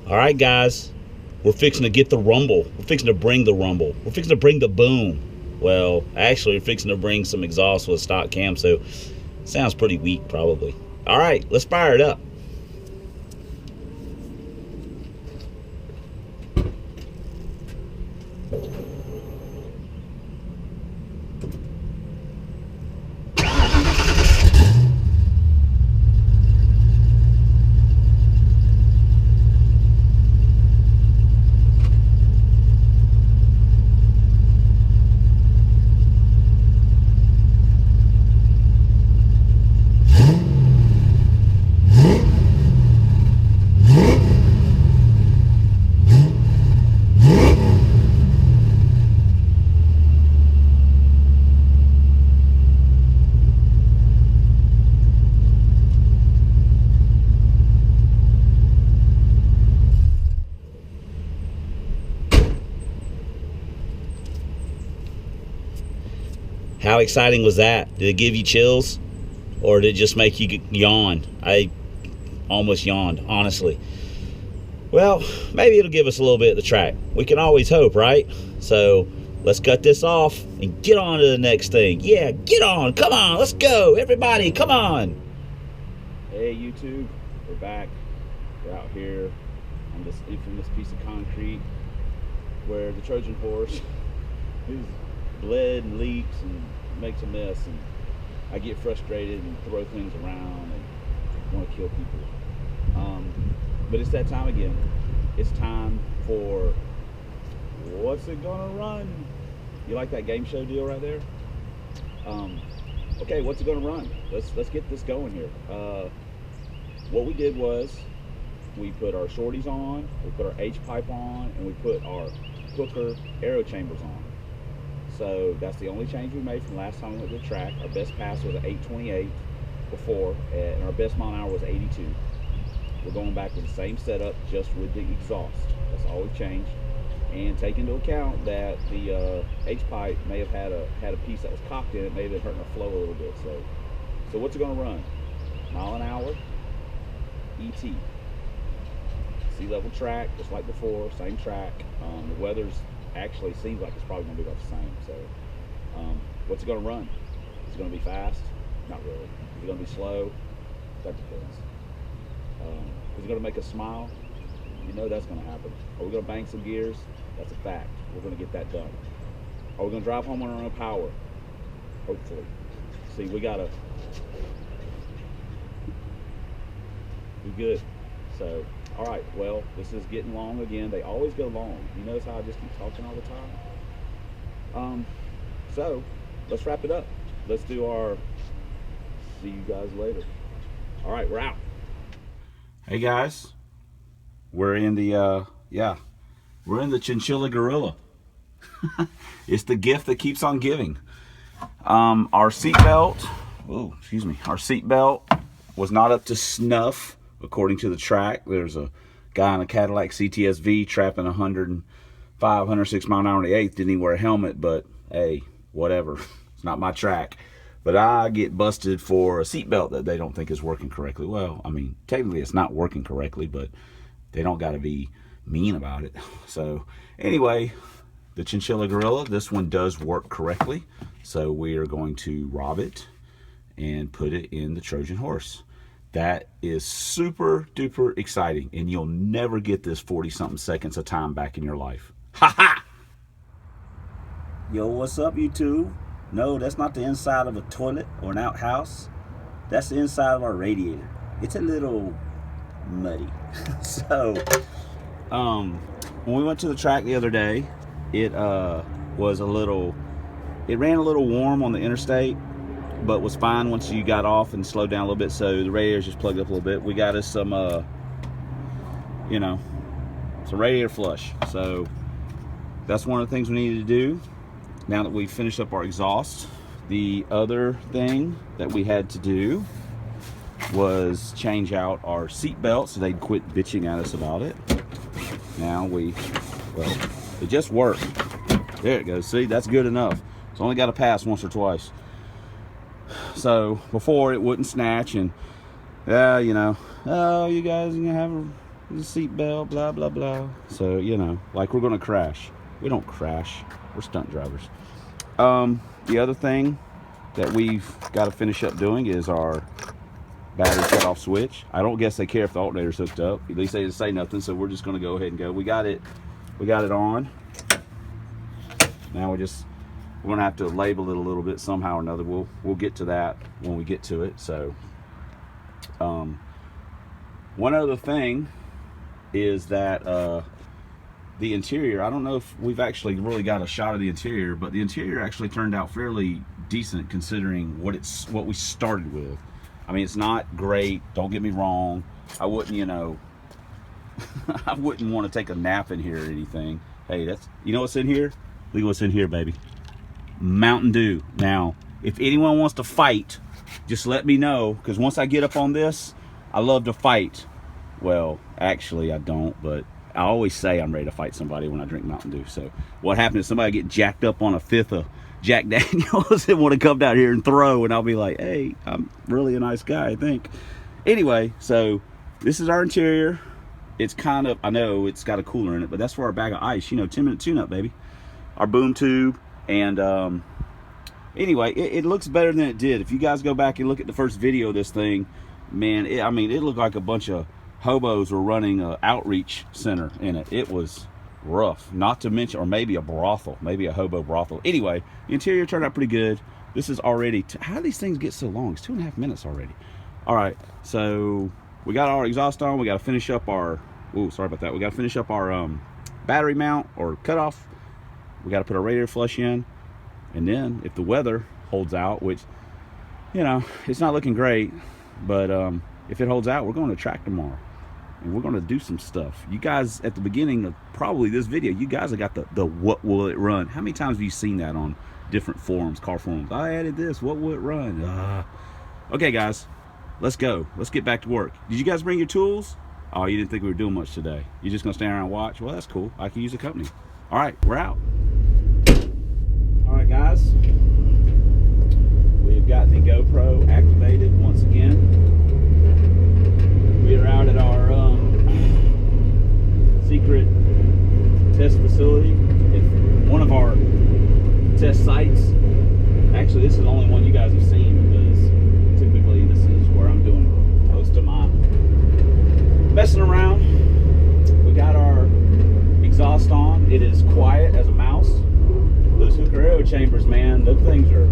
All right, guys, we're fixing to get the rumble. We're fixing to bring the rumble. We're fixing to bring the boom. Well, actually, we're fixing to bring some exhaust with stock cam, so it sounds pretty weak probably. All right, let's fire it up. How exciting was that? Did it give you chills? Or did it just make you yawn? I almost yawned, honestly. Well, maybe it'll give us a little bit of the track. We can always hope, right? So let's cut this off and get on to the next thing. Yeah, get on. Come on, let's go. Everybody, come on. Hey, YouTube. We're back. We're out here on this infamous piece of concrete where the Trojan Horse is bled and leaks and makes a mess, and I get frustrated and throw things around and want to kill people. But it's that time again. It's time for what's it gonna run? You like that game show deal right there? Okay, what's it gonna run? Let's get this going here. What we did was we put our shorties on, we put our H pipe on, and we put our hooker aero chambers on. So that's the only change we made from last time we went to the track. Our best pass was at 828 before, and our best mile an hour was 82. We're going back with the same setup, just with the exhaust. That's all we've changed. And take into account that the H-pipe may have had a piece that was cocked in it, may have been hurting our flow a little bit. So what's it going to run? Mile an hour, ET. Sea level track, just like before, same track. The weather's actually seems like it's probably going to be about the same. So what's it going to run? Is it going to be fast? Not really. Is it going to be slow? That depends. Is it going to make us smile? You know that's going to happen. Are we going to bang some gears? That's a fact. We're going to get that done. Are we going to drive home on our own power? Hopefully. See, we got to be good. So, all right, well, this is getting long again. They always go long. You notice how I just keep talking all the time? So, let's wrap it up. Let's do our see you guys later. All right, we're out. Hey, guys. We're in the, we're in the Chinchilla Gorilla. It's the gift that keeps on giving. Our seatbelt, our seatbelt was not up to snuff. According to the track, there's a guy in a Cadillac CTSV trapping 105, 106 mile an hour in the 8th. Didn't even wear a helmet, but hey, whatever. It's not my track. But I get busted for a seatbelt that they don't think is working correctly. Well, I mean, technically it's not working correctly, but they don't got to be mean about it. So anyway, the Chinchilla Gorilla, this one does work correctly. So we are going to rob it and put it in the Trojan Horse. That is super duper exciting, and you'll never get this 40-something seconds of time back in your life. Ha ha! Yo, what's up, YouTube? No, that's not the inside of a toilet or an outhouse. That's the inside of our radiator. It's a little muddy. So, when we went to the track the other day, it was it ran a little warm on the interstate, but was fine once you got off and slowed down a little bit. So the radiator's just plugged up a little bit. We got us some, some radiator flush. So that's one of the things we needed to do. Now that we've finished up our exhaust, the other thing that we had to do was change out our seat belt so they'd quit bitching at us about it. Now it just worked. There it goes. See, that's good enough. It's only got to pass once or twice. So before it wouldn't snatch, and oh, you guys, you have There's a seat belt, blah, blah, blah. So, you know, like we're going to crash. We don't crash. We're stunt drivers. The other thing that we've got to finish up doing is our battery shut-off switch. I don't guess they care if the alternator's hooked up. At least they didn't say nothing, so we're just going to go ahead and go. We got it on. Now we're going to have to label it a little bit somehow or another. We'll get to that when we get to it. So, one other thing is that the interior, I don't know if we've actually really got a shot of the interior, but the interior actually turned out fairly decent considering what we started with. I mean, it's not great, don't get me wrong. I wouldn't, you know, I wouldn't want to take a nap in here or anything. Hey, you know what's in here? Look at what's in here, baby. Mountain Dew. Now, if anyone wants to fight, just let me know, because once I get up on this, I love to fight. Well, actually, I don't, but I always say I'm ready to fight somebody when I drink Mountain Dew. So what happens if somebody get jacked up on a fifth of Jack Daniels and want to come down here and throw, and I'll be like, hey, I'm really a nice guy, I think. Anyway, so this is our interior. It's kind of, I know it's got a cooler in it, but that's for our bag of ice, you know, 10-minute tune-up, baby. Our boom tube, and anyway, it looks better than it did. If you guys go back and look at the first video of this thing, man, I mean, it looked like a bunch of hobos were running an outreach center in it. It was rough, not to mention, or maybe a brothel, maybe a hobo brothel. Anyway, the interior turned out pretty good. This is already, how do these things get so long? It's 2.5 minutes already. All right, so we got our exhaust on. We got to finish up our, oh, sorry about that. We got to finish up our battery mount or cutoff. We got to put our radiator flush in. And then if the weather holds out, which, you know, it's not looking great, but if it holds out, we're going to track tomorrow. And we're going to do some stuff. You guys, at the beginning of probably this video, you guys have got the what will it run. How many times have you seen that on different forums, car forums? I added this, what will it run? Okay, guys, let's go. Let's get back to work. Did you guys bring your tools? Oh, you didn't think we were doing much today. You're just going to stand around and watch? Well, that's cool. I can use the company. All right, we're out. All right, guys. We've got the GoPro activated once again. We are out at our secret test facility. It's one of our test sites. Actually, this is the only one you guys have seen, because typically this is where I'm doing most of my messing around. We got our exhaust on. It is quiet as a mouse. Those hooker aero chambers, man, those things are